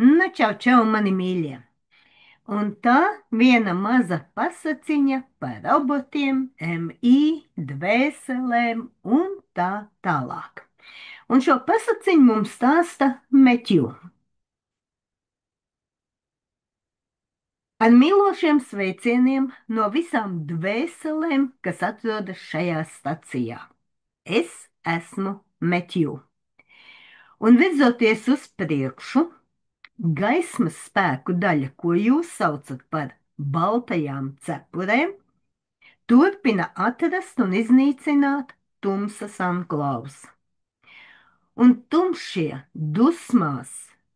Nu, čau, čau, mani mīļie! Un tā viena maza pasaciņa par robotiem, MI, dvēselēm un tā tālāk. Un šo pasaciņu mums stāsta Meķu. Ar mīlošiem sveicieniem no visām dvēselēm, kas atrodas šajā stacijā. Es esmu Meķu. Un virzoties uz priekšu, gaismas spēku daļa, ko jūs saucat par baltajām cepurēm, turpina atrast un iznīcināt tumsas anklāvus. Un tumšie dusmās,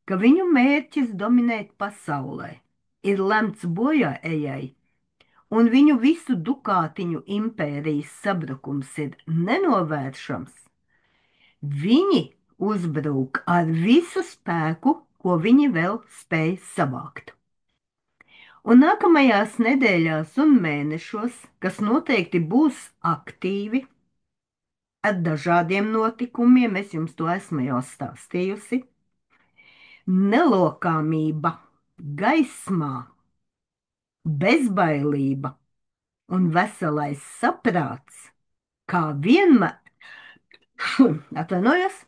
ka viņu mērķis dominēt pasaulē ir lemts bojāejai, un viņu visu dukātiņu impērijas sabrukums ir nenovēršams, viņi uzbruk ar visu spēku, ko viņi vēl spēj savākt. Un nākamajās nedēļās un mēnešos, kas noteikti būs aktīvi, ar dažādiem notikumiem, es jums to esmu jau stāstījusi, nelokāmība, gaismā, bezbailība un veselais saprāts, kā vienmēr, atvainojos,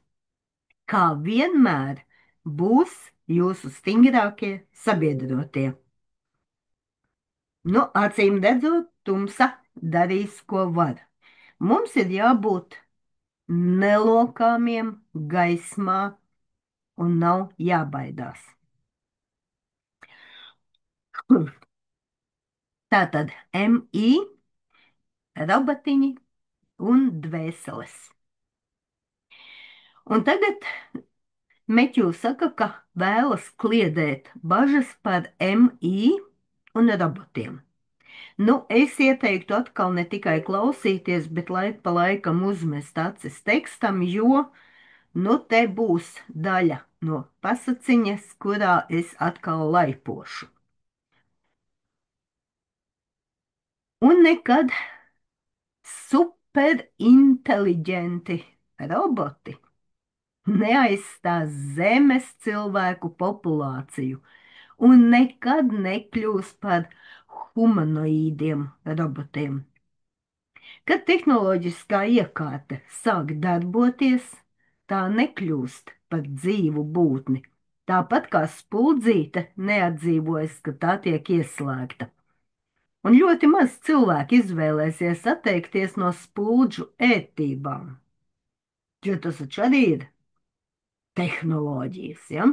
kā vienmēr būs jūsu stingrākie sabiedrotie. Nu, acīm redzot, tumsa darīs, ko var. Mums ir jābūt nelokāmiem gaismā un nav jābaidās. Tātad MI, robotiņi un dvēseles. Un tagad Meķu saka, ka vēlas kliedēt bažas par MI un robotiem. Nu, es ieteiktu atkal ne tikai klausīties, bet laik pa laikam uzmest acis tekstam, jo, nu, te būs daļa no pasaciņas, kurā es atkal laipošu. Un nekad superinteliģenti roboti neaizstās zemes cilvēku populāciju un nekad nekļūs par humanoīdiem robotiem. Kad tehnoloģiskā iekārta sāk darboties, tā nekļūst par dzīvu būtni, tāpat kā spuldzīte neatdzīvojas, ka tā tiek ieslēgta. Un ļoti maz cilvēku izvēlēsies atteikties no spuldžu ētībām, jo tas taču arī ir tehnoloģijas, ja?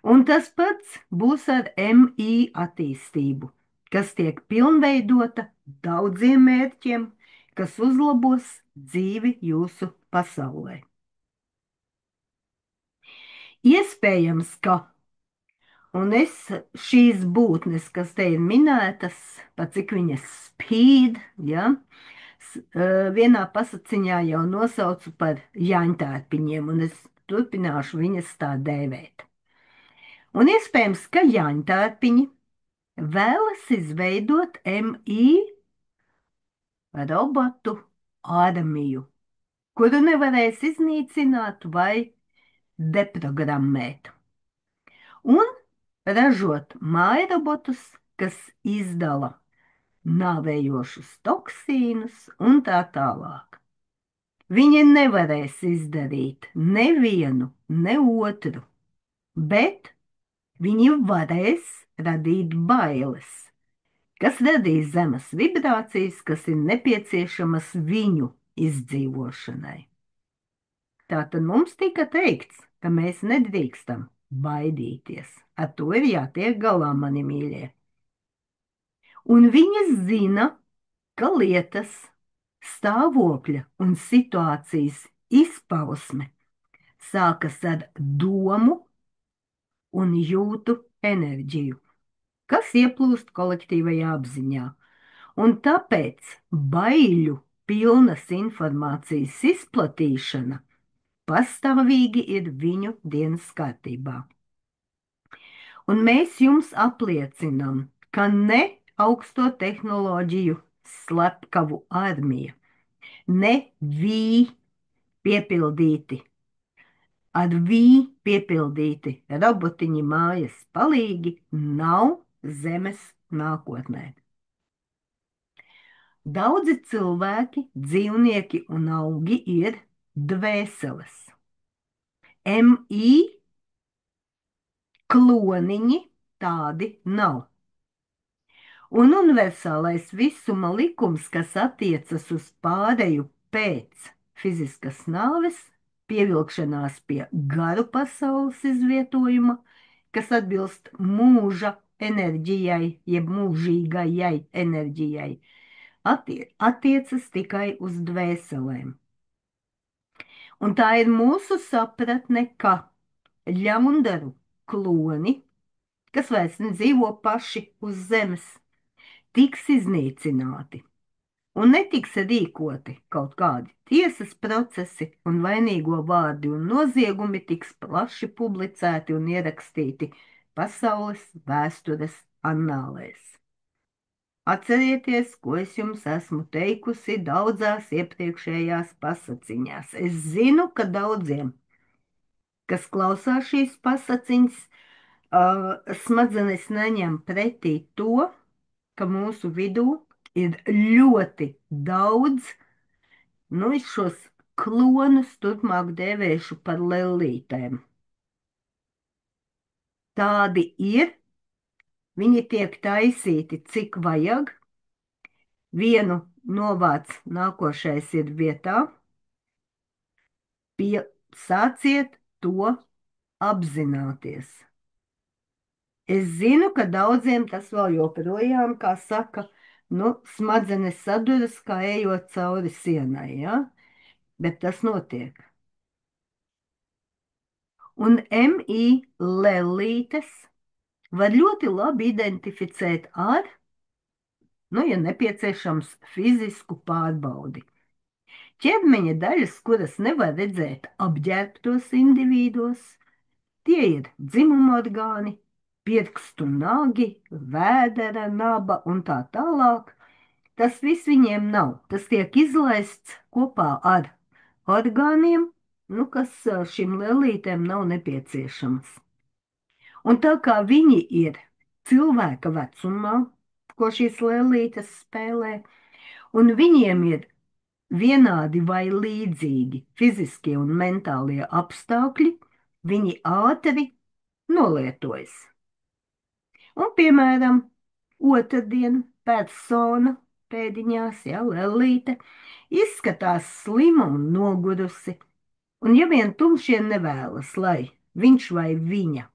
Un tas pats būs ar MI attīstību, kas tiek pilnveidota daudziem mērķiem, kas uzlabos dzīvi jūsu pasaulē. Iespējams, ka un es šīs būtnes, kas te ir minētas, pat cik viņas spīd, ja, vienā pasaciņā jau nosaucu par jāņtērpiņiem, un es turpināšu viņas tā dēvēt. Un iespējams, ka jāņtērpiņi vēlas izveidot MI robotu armiju, kuru nevarēs iznīcināt vai deprogrammēt. Un ražot mājrobotus, kas izdala nāvējošus toksīnus un tā tālāk. Viņi nevarēs izdarīt nevienu, ne otru, bet viņi varēs radīt bailes, kas radīs zemes vibrācijas, kas ir nepieciešamas viņu izdzīvošanai. Tātad mums tika teikts, ka mēs nedrīkstam baidīties. Ar to ir jātiek galā, mani mīļie. Un viņi zina, ka lietas, stāvokļa un situācijas izpausme sākas ar domu un jūtu enerģiju, kas ieplūst kolektīvajā apziņā. Un tāpēc baiļu pilnas informācijas izplatīšana pastāvīgi ir viņu dienas kārtībā. Un mēs jums apliecinām, ka ne augsto tehnoloģiju slepkavu armija, ne piepildīti ar vī piepildīti robotiņi mājas palīgi nav zemes nākotnē. Daudzi cilvēki, dzīvnieki un augi ir dvēseles. MI kloniņi tādi nav. Un universālais visuma likums, kas attiecas uz pāreju pēc fiziskas nāves, pievilkšanās pie garu pasaules izvietojuma, kas atbilst mūža enerģijai, jeb mūžīgajai enerģijai, attiecas tikai uz dvēselēm. Un tā ir mūsu sapratne, ka ļaundaru kloni, kas vairs nedzīvo paši uz zemes, tiks iznīcināti un netiks rīkoti kaut kādi tiesas procesi, un vainīgo vārdi un noziegumi tiks plaši publicēti un ierakstīti pasaules vēstures annālēs. Atcerieties, ko es jums esmu teikusi daudzās iepriekšējās pasakiņās. Es zinu, ka daudziem, kas klausās šīs pasakiņas, smadzenes neņem pretī to, ka mūsu vidū ir ļoti daudz, nu, es šos klonus turpmāk dēvēšu par lellītēm. Tādi ir, viņi tiek taisīti, cik vajag. Vienu novāc, nākošais ir vietā. Sāciet to apzināties. Es zinu, ka daudziem tas vēl joprojām, kā saka, nu, smadzenes saduras, kā ejot cauri sienai, ja? Bet tas notiek. Un MI lellītes var ļoti labi identificēt ar, nu, ja nepieciešams, fizisku pārbaudi. Ķermeņa daļas, kuras nevar redzēt apģērbtos individos, tie ir dzimuma orgāni, pirkstu nagi, vēdera naba un tā tālāk. Tas viss viņiem nav. Tas tiek izlaists kopā ar orgāniem, nu, kas šīm lellītēm nav nepieciešamas. Un tā kā viņi ir cilvēka vecumā, ko šīs lellītes spēlē, un viņiem ir vienādi vai līdzīgi fiziskie un mentālie apstākļi, viņi ātri nolietojas. Un, piemēram, otrdien persona pēdiņās, ja, lellīte, izskatās slima un nogurusi, un ja vien tumšie nevēlas, lai viņš vai viņa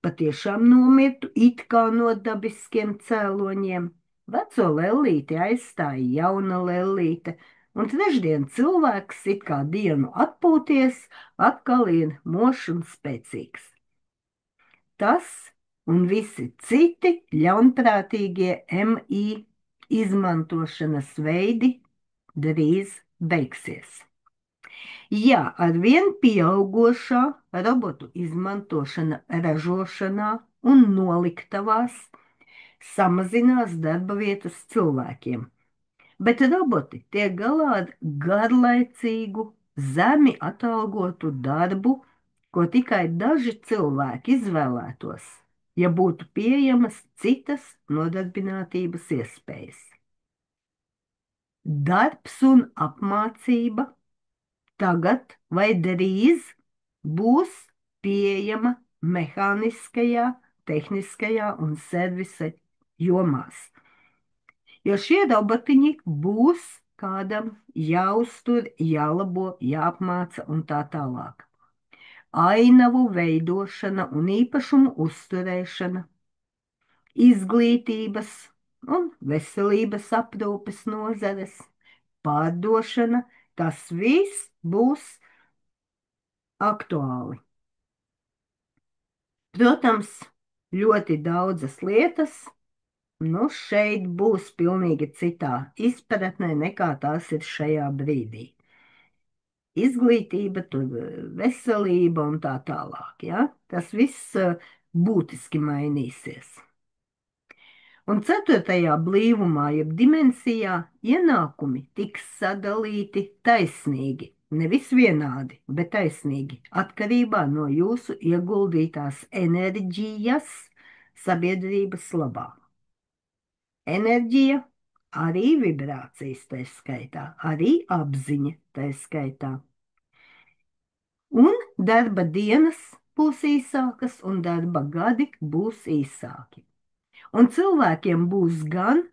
patiešām nomirtu it kā no dabiskiem cēloņiem, veco lellīti aizstāja jauna lellīte, un trešdien cilvēks it kā dienu atpūties, atkal ir mošs un spēcīgs. Tas un visi citi ļaunprātīgie MI izmantošanas veidi drīz beigsies. Jā, arvien pieaugošā robotu izmantošana ražošanā un noliktavās samazinās darba vietas cilvēkiem, bet roboti tiek galā ar garlaicīgu, zemi atalgotu darbu, ko tikai daži cilvēki izvēlētos, ja būtu pieejamas citas nodarbinātības iespējas. Darbs un apmācība tagad vai drīz būs pieejama mehāniskajā, tehniskajā un servisa jomās, jo šie robotiņi būs kādam jāuztur, jālabo, jāapmāca un tā tālāk. Ainavu veidošana un īpašumu uzturēšana, izglītības un veselības aprūpes nozares, pārdošana, tas viss būs aktuāli. Protams, ļoti daudzas lietas, nu, šeit būs pilnīgi citā izpratnē nekā tās ir šajā brīdī. Izglītība, tur veselība un tā tālāk, ja? Tas viss būtiski mainīsies. Un ceturtajā blīvumā, jeb dimensijā, ienākumi tiks sadalīti taisnīgi Nevis vienādi, bet taisnīgi, atkarībā no jūsu ieguldītās enerģijas sabiedrības labā. Enerģija, arī vibrācijas, tā skaitā, arī apziņa, tā skaitā. Un darba dienas būs īsākas, un darba gadi būs īsāki. Un cilvēkiem būs gan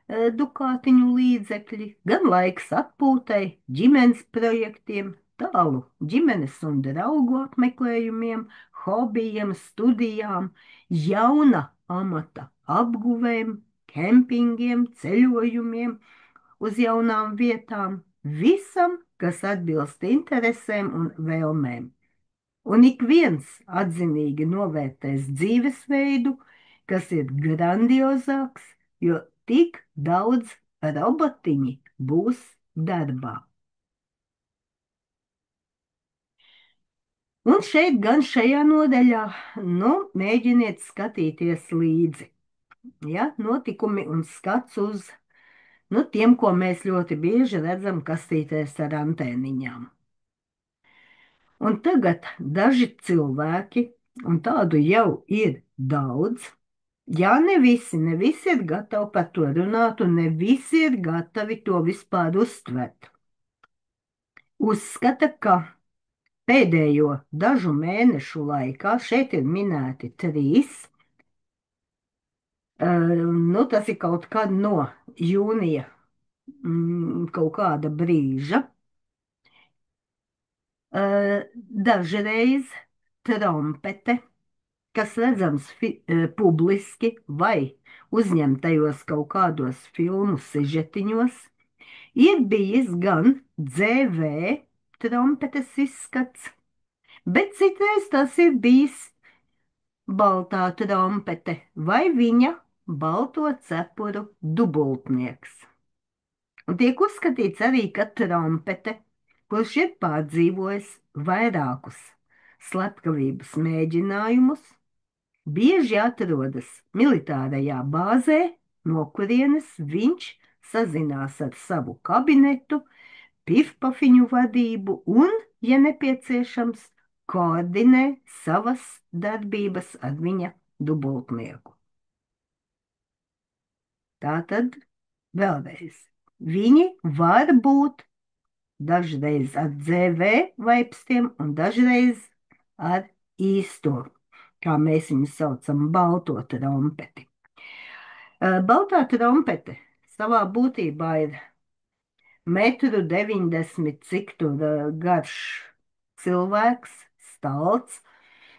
dukātiņu līdzekļi, gan laiks atpūtai, ģimenes projektiem, tālu ģimenes un draugu apmeklējumiem, hobijiem, studijām, jauna amata apguvēm, kempingiem, ceļojumiem uz jaunām vietām, visam, kas atbilst interesēm un vēlmēm. Un ik viens atzinīgi novērtēs dzīvesveidu, kas ir grandiozāks, jo tik daudz robotiņi būs darbā. Un šeit, gan šajā nodaļā, mēģiniet skatīties līdzi. Ja, notikumi un skats uz tiem, ko mēs ļoti bieži redzam kastītēs ar antēniņām. Un tagad daži cilvēki, un tādu jau ir daudz, jā, ne visi ir gatavi par to runāt, un ne visi ir gatavi to vispār uztvert. Uzskata, ka pēdējo dažu mēnešu laikā, šeit ir minēti 3, tas ir kaut kad no jūnija kaut kāda brīža, dažreiz trompete, kas redzams publiski vai uzņemtajos kaut kādos filmu sižetiņos, ir bijis gan DV trompetes izskats, bet citreiz tas ir bijis baltā trompete vai viņa balto cepuru dubultnieks. Un tiek uzskatīts arī, ka trompete, kurš ir pārdzīvojis vairākus slepkavības mēģinājumus, bieži atrodas militārajā bāzē, no kurienes viņš sazinās ar savu kabinetu, pifpafiņu vadību un, ja nepieciešams, koordinē savas darbības ar viņa dubultnieku. Tātad vēlreiz, viņi var būt dažreiz ar DV vaipstiem un dažreiz ar īsto, kā mēs viņu saucam, balto trompeti. Baltā trompete savā būtībā ir 1,90 m, cik tur garš cilvēks, stalts,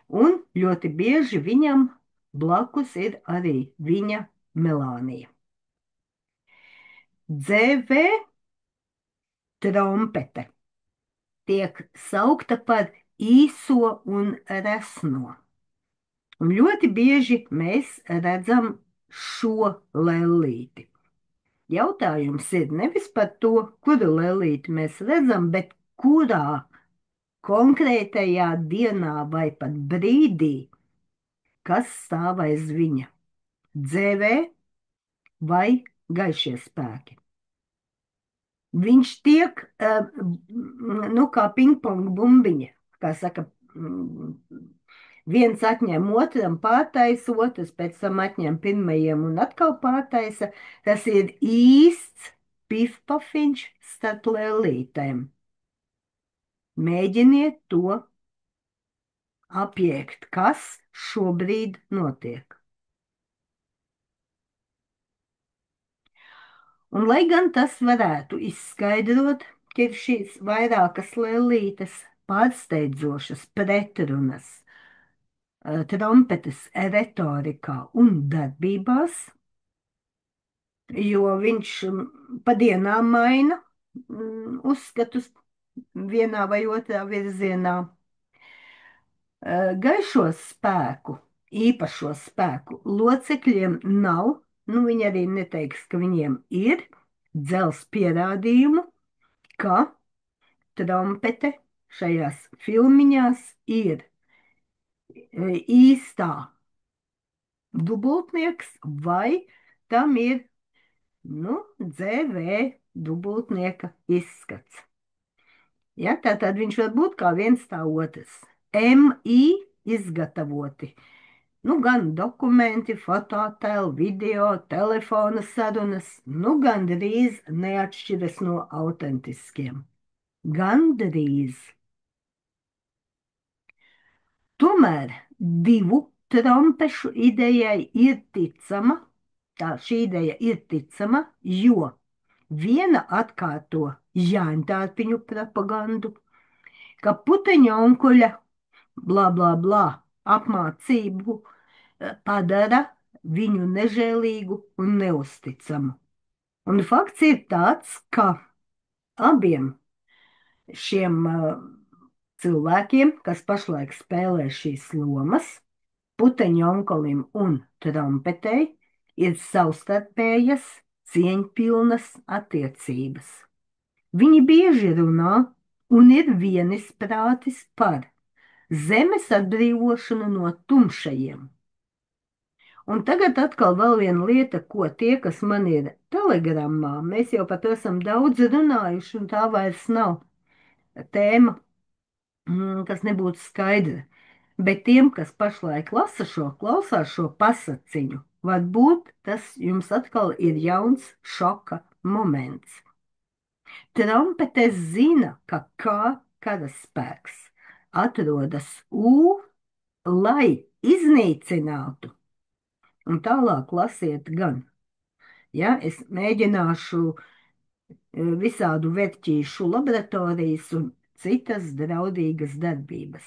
un ļoti bieži viņam blakus ir arī viņa melānija. DV trompete tiek saukta par īso un resno. Un ļoti bieži mēs redzam šo lellīti. Jautājums ir nevis par to, kuru lellīti mēs redzam, bet kurā konkrētajā dienā vai pat brīdī, kas stāv aiz viņa - DV vai gaišie spēki. Viņš tiek, kā pingpong bumbiņa, kā saka, viens atņem otram, pārtaisa, otrs pēc tam atņem pirmajiem un atkal pārtaisa. Tas ir īsts pifpafiņš starp lēlītēm. Mēģiniet to apjēgt, kas šobrīd notiek. Un lai gan tas varētu izskaidrot, ka ir šīs vairākas lēlītes pārsteidzošas pretrunas trompetes retorikā un darbībās, jo viņš pa dienām maina uzskatus vienā vai otrā virzienā. Gaišo spēku, īpašo spēku locekļiem nav, viņi arī neteiks, ka viņiem ir dzels pierādījumu, ka trompete šajās filmiņās ir īstā dubultnieks vai tam ir, DV dubultnieka izskats. Ja, tātad viņš var būt kā viens tā otrs. MI izgatavoti. Nu, gan dokumenti, fototēli, video, telefona sarunas, nu, gandrīz neatšķiras no autentiskiem. Gandrīz. Tomēr divu trompešu idejai ir ticama, tā šī ideja ir ticama, jo viena atkārto Jāņtārpiņu propagandu, ka puteņa onkuļa blā, blā, blā apmācību padara viņu nežēlīgu un neusticamu. Un fakts ir tāds, ka abiem šiem cilvēkiem, kas pašlaik spēlē šīs lomas, puteņa onkulim un trompetei, ir savstarpējas cieņpilnas attiecības. Viņi bieži runā un ir vienisprātis par zemes atbrīvošanu no tumšajiem. Un tagad atkal vēl viena lieta, ko tie, kas man ir telegramā, mēs jau par to esam daudz runājuši, un tā vairs nav tēma, kas nebūtu skaidra. Bet tiem, kas pašlaik lasa šo, klausās šo pasaciņu, varbūt tas jums atkal ir jauns šoka moments. Trompetes zina, ka kā karaspēks atrodas lai iznīcinātu. Un tālāk lasiet gan. Ja, es mēģināšu visādu vērtīšu laboratorijas un citas draudīgas darbības.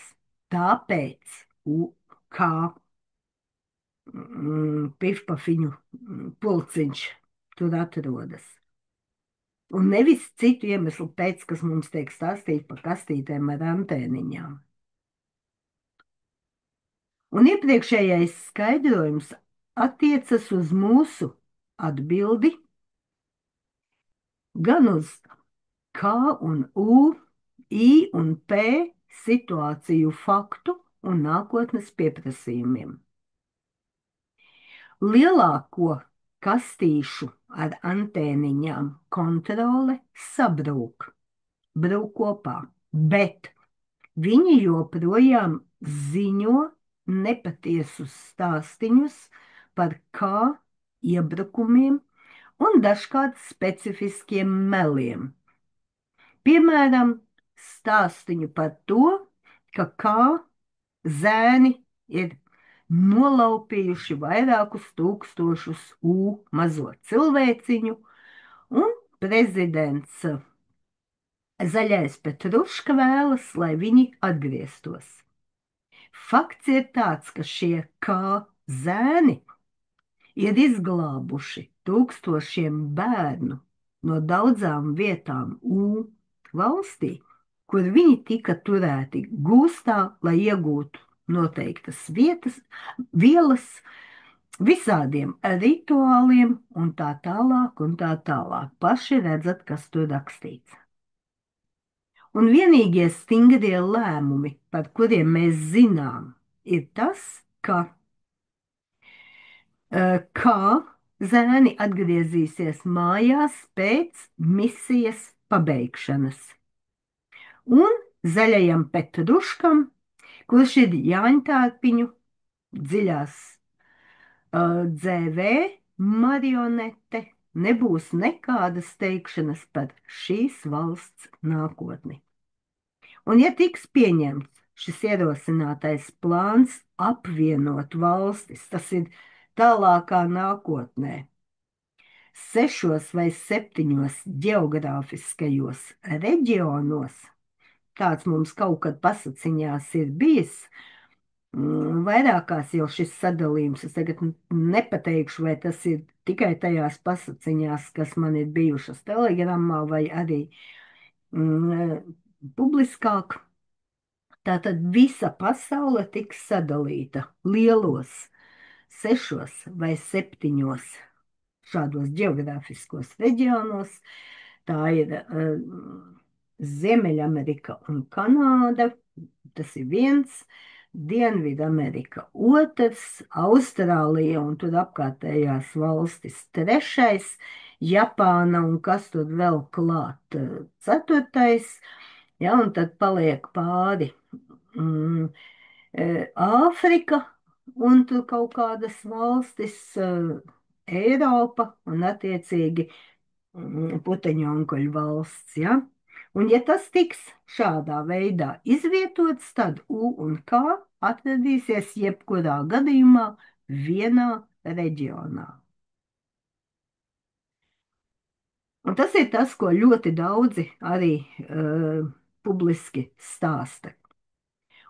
Tāpēc, kā pifpafiņu pulciņš tur atrodas. Un nevis citu iemeslu pēc, kas mums tiek stāstīt par kastītēm ar antēniņām. Un iepriekšējais skaidrojums attiecas uz mūsu atbildi, gan uz K un U, I un P situāciju faktu un nākotnes pieprasījumiem. Lielāko kastīšu ar antēniņām kontrole sabrūk, brūk kopā, bet viņi joprojām ziņo nepatiesus stāstīņus par kā iebrukumiem un dažkārt specifiskiem meliem. Piemēram, stāstīņu par to, ka kā zēni ir nolaupījuši vairākus tūkstošus mazo cilvēciņu, un prezidents Zaļais Petruška vēlas, lai viņi atgrieztos. Fakts ir tāds, ka šie kā zēni ir izglābuši tūkstošiem bērnu no daudzām vietām valstī, kur viņi tika turēti gūstā, lai iegūtu noteiktas vielas, visādiem rituāliem un tā tālāk un tā tālāk. Paši redzat, kas tur rakstīts. Un vienīgie stingrie lēmumi, par kuriem mēs zinām, ir tas, ka kā zēni atgriezīsies mājās pēc misijas pabeigšanas. Un Zaļajam Petruškam, kurš ir Jāņtārpiņu dziļās dzēvē marionete, nebūs nekādas teikšanas par šīs valsts nākotni. Un ja tiks pieņemts šis ierosinātais plāns apvienot valstis, tas ir tālākā nākotnē, 6 vai 7 geogrāfiskajos reģionos, tāds mums kaut kad pasaciņās ir bijis, vairākās jau šis sadalījums, es tagad nepateikšu, vai tas ir tikai tajās pasaciņās, kas man ir bijušas telegramā, vai arī publiskāk. Tātad visa pasaule tiks sadalīta lielos 6 vai 7 šādos geogrāfiskos reģionos. Tā ir Ziemeļamerika un Kanāda, tas ir viens, Dienvidamerika otrs, Austrālija un tur apkārtējās valstis trešais, Japāna un kas tur vēl klāt ceturtais, Ja, un tad paliek pāri mm, Āfrika un tur kaut kādas valstis, Eiropa un attiecīgi puteņu onkuļu valsts. Ja? Un ja tas tiks šādā veidā izvietots, tad U un K atradīsies jebkurā gadījumā vienā reģionā. Un tas ir tas, ko ļoti daudzi arī publiski stāsta.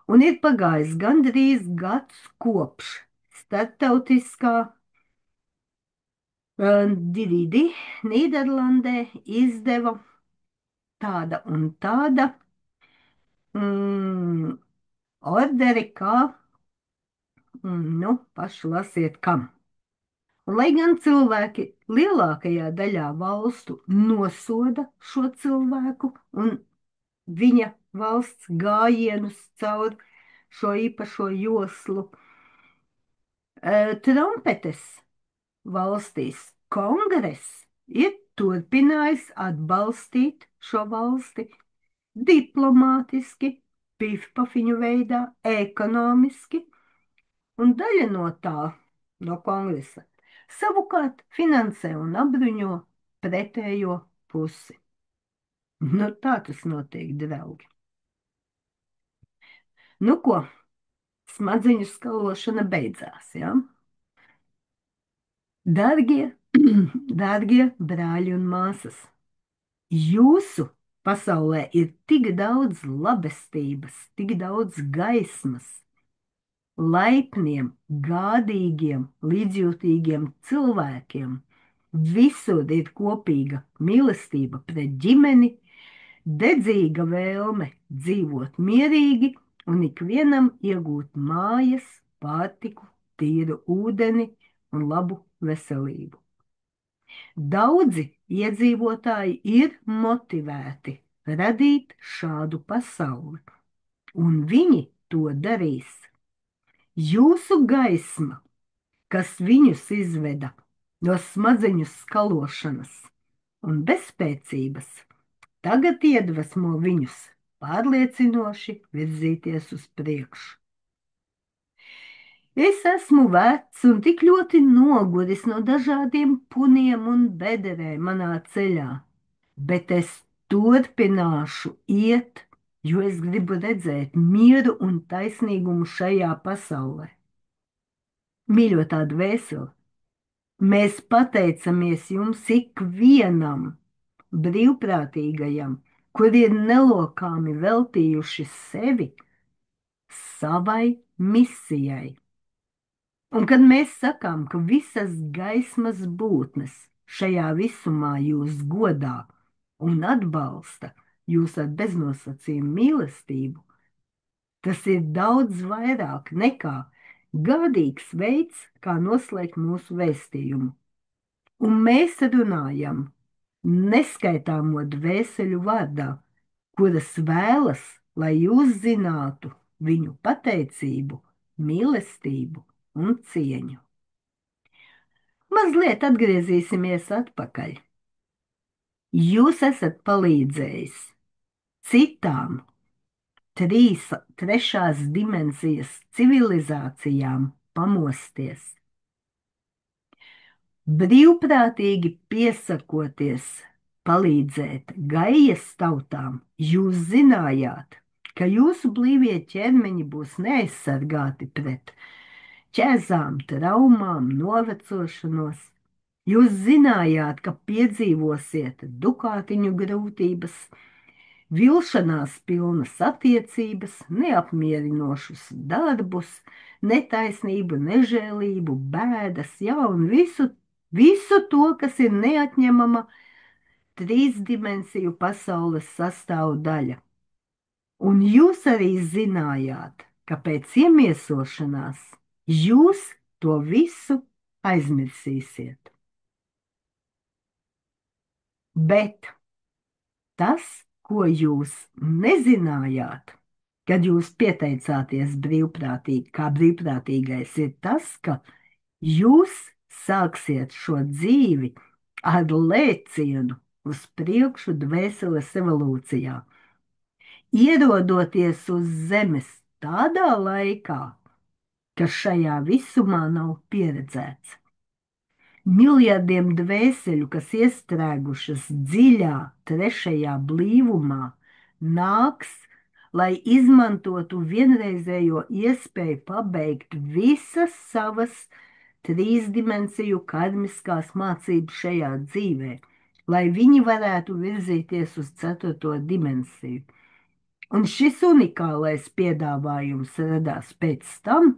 Un ir pagājis gandrīz gads kopš starptautiskā DDD Nīderlandē izdeva tāda un tāda mm, orderi, kā, nu, paši lasiet, kam. Un, lai gan cilvēki lielākajā daļā valstu nosoda šo cilvēku un viņa valsts gājienus caur šo īpašo joslu, trompetes valstīs kongress ir turpinājis atbalstīt šo valsti diplomātiski, pifpafiņu veidā, ekonomiski, un daļa no tā, no kongresa, savukārt finansē un apbruņo pretējo pusi. Nu, tā tas notiek, draugi. Nu, ko? Smadzeņu skalošana beidzās, ja? Dārgie, dārgie brāļi un māsas, jūsu pasaulē ir tik daudz labestības, tik daudz gaismas, laipniem, gādīgiem, līdzjūtīgiem cilvēkiem. Visur ir kopīga mīlestība pret ģimeni, dedzīga vēlme dzīvot mierīgi un ikvienam iegūt mājas, pārtiku, tīru ūdeni un labu veselību. Daudzi iedzīvotāji ir motivēti radīt šādu pasauli, un viņi to darīs. Jūsu gaisma, kas viņus izveda no smadzeņu skalošanas un bezspēcības, tagad iedvesmo viņus pārliecinoši virzīties uz priekšu. Es esmu vecs un tik ļoti noguris no dažādiem puniem un bederēm manā ceļā, bet es turpināšu iet, jo es gribu redzēt mieru un taisnīgumu šajā pasaulē. Mīļotā dvēsele, mēs pateicamies jums ikvienam brīvprātīgajam, kuri ir nelokāmi veltījuši sevi savai misijai. Un kad mēs sakām, ka visas gaismas būtnes šajā visumā jūs godā un atbalsta jūs ar beznosacījumu mīlestību, tas ir daudz vairāk nekā gādīgs veids, kā noslēgt mūsu vēstījumu. Un mēs runājam neskaitāmo dvēseļu vārdā, kuras vēlas, lai jūs zinātu viņu pateicību, mīlestību un cieņu. Mazliet atgriezīsimies atpakaļ. Jūs esat palīdzējis citām trešās dimensijas civilizācijām pamosties. Brīvprātīgi piesakoties palīdzēt Gaijas tautām, jūs zinājāt, ka jūsu blīvie ķermeņi būs neaizsargāti pret ķēzām, traumām, novecošanos. Jūs zinājāt, ka piedzīvosiet dukātiņu grūtības, vilšanās pilnas attiecības, neapmierinošus darbus, netaisnību, nežēlību, bēdas, ja, un visu to, kas ir neatņemama trīsdimensiju pasaules sastāvdaļa. Un jūs arī zinājāt, ka pēc iemiesošanās jūs to visu aizmirsīsiet. Bet tas, ko jūs nezinājāt, kad jūs pieteicāties brīvprātīgi, kā brīvprātīgais, ir tas, ka jūs sāksiet šo dzīvi ar lēcienu uz priekšu dvēseles evolūcijā. ierodoties uz zemes tādā laikā, kas šajā visumā nav pieredzēts. Miljardiem dvēseļu, kas iestrēgušas dziļā trešajā blīvumā, nāks, lai izmantotu vienreizējo iespēju pabeigt visas savas trīsdimensiju karmiskās mācības šajā dzīvē, lai viņi varētu virzīties uz ceturto dimensiju. Un šis unikālais piedāvājums radās pēc tam,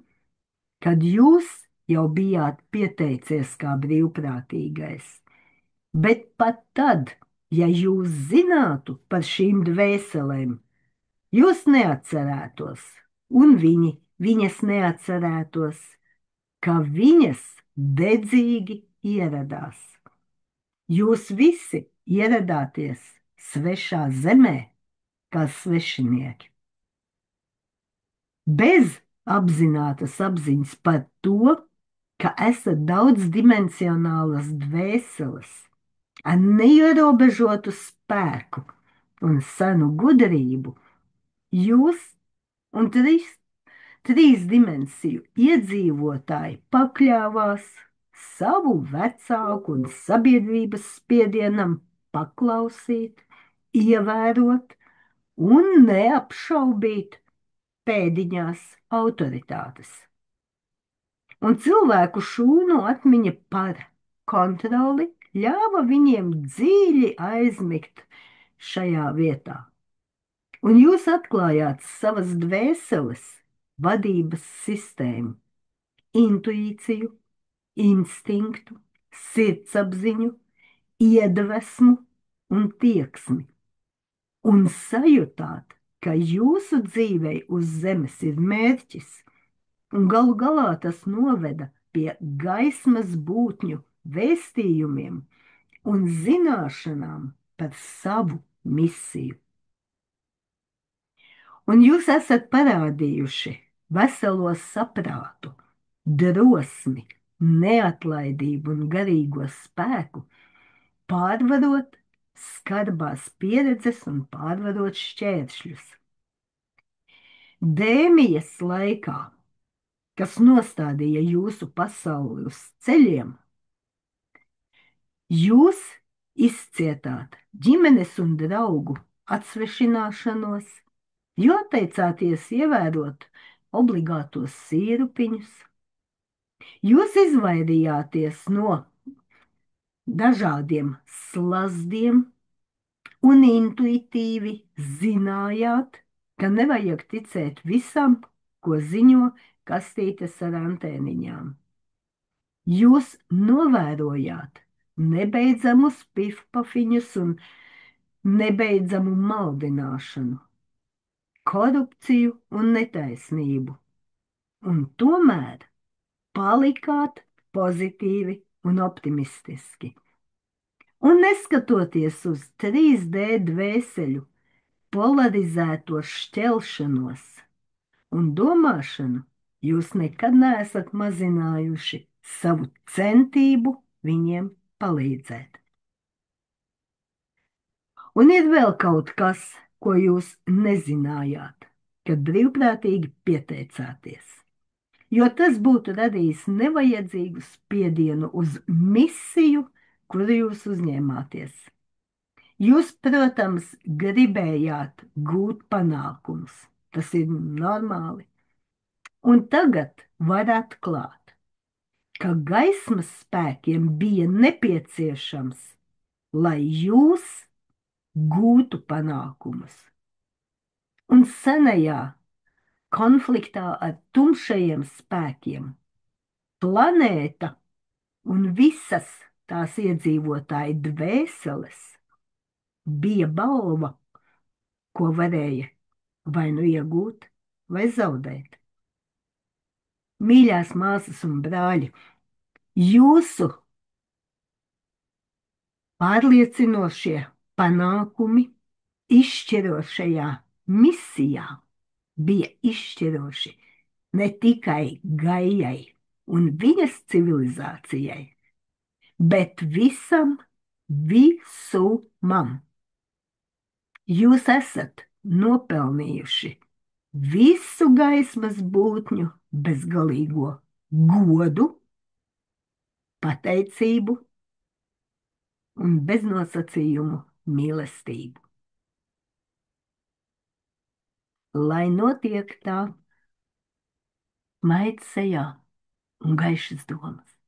kad jūs jau bijāt pieteicies kā brīvprātīgais. Bet pat tad, ja jūs zinātu par šīm dvēselēm, jūs neatcerētos, un viņas neatcerētos, ka viņas dedzīgi ieradās. Jūs visi ieradāties svešā zemē kā svešinieki. Bez apzinātas apziņas par to, ka esat daudzdimensionālas dvēseles ar neierobežotu spēku un senu gudrību, jūs un trīs dimensiju iedzīvotāji pakļāvās savu vecāku un sabiedrības spiedienam paklausīt, ievērot un neapšaubīt pēdiņās autoritātes. Un cilvēku šūnu atmiņa par kontroli ļāva viņiem dziļi aizmigt šajā vietā. Un jūs atklājāt savas dvēseles vadības sistēmu, intuīciju, instinktu, sirdsapziņu, iedvesmu un tieksmi. Un sajūtāt, ka jūsu dzīvei uz zemes ir mērķis, un galu galā tas noveda pie gaismas būtņu vēstījumiem un zināšanām par savu misiju. Un jūs esat parādījuši veselo saprātu, drosmi, neatlaidību un garīgo spēku, pārvarot skarbās pieredzes un pārvarot šķēršļus. Dēmijas laikā, kas nostādīja jūsu pasauli uz ceļiem, jūs izcietāt ģimenes un draugu atsvešināšanos, jo atteicāties ievērot obligātos sīrupiņus. Jūs izvairījāties no dažādiem slazdiem un intuitīvi zinājāt, ka nevajag ticēt visam, ko ziņo kastītes ar antēniņām. Jūs novērojāt nebeidzamus pifpafiņus un nebeidzamu maldināšanu, korupciju un netaisnību, un tomēr palikāt pozitīvi un optimistiski. Un neskatoties uz 3D dvēseļu polarizēto šķelšanos un domāšanu, jūs nekad neesat mazinājuši savu centību viņiem palīdzēt. Un ir vēl kaut kas, ko jūs nezinājāt, kad brīvprātīgi pieteicāties, jo tas būtu radījis nevajadzīgu spiedienu uz misiju, kuru jūs uzņēmāties. Jūs, protams, gribējāt gūt panākumus, tas ir normāli, un tagad var atklāt, ka gaismas spēkiem bija nepieciešams, lai jūs gūtu panākumus. Un senajā konfliktā ar tumšajiem spēkiem planēta un visas tās iedzīvotāju dvēseles bija balva, ko varēja vai nu iegūt, vai zaudēt. Mīļās māsas un brāļi, jūsu pārliecinošie panākumi izšķirošajā misijā bija izšķiroši ne tikai Gaijai un viņas civilizācijai, bet visam visumam. Jūs esat nopelnījuši visu gaismas būtņu bezgalīgo godu, pateicību un beznosacījumu mīlestību. Lai notiek tā, maigs sejā un gaišas domas.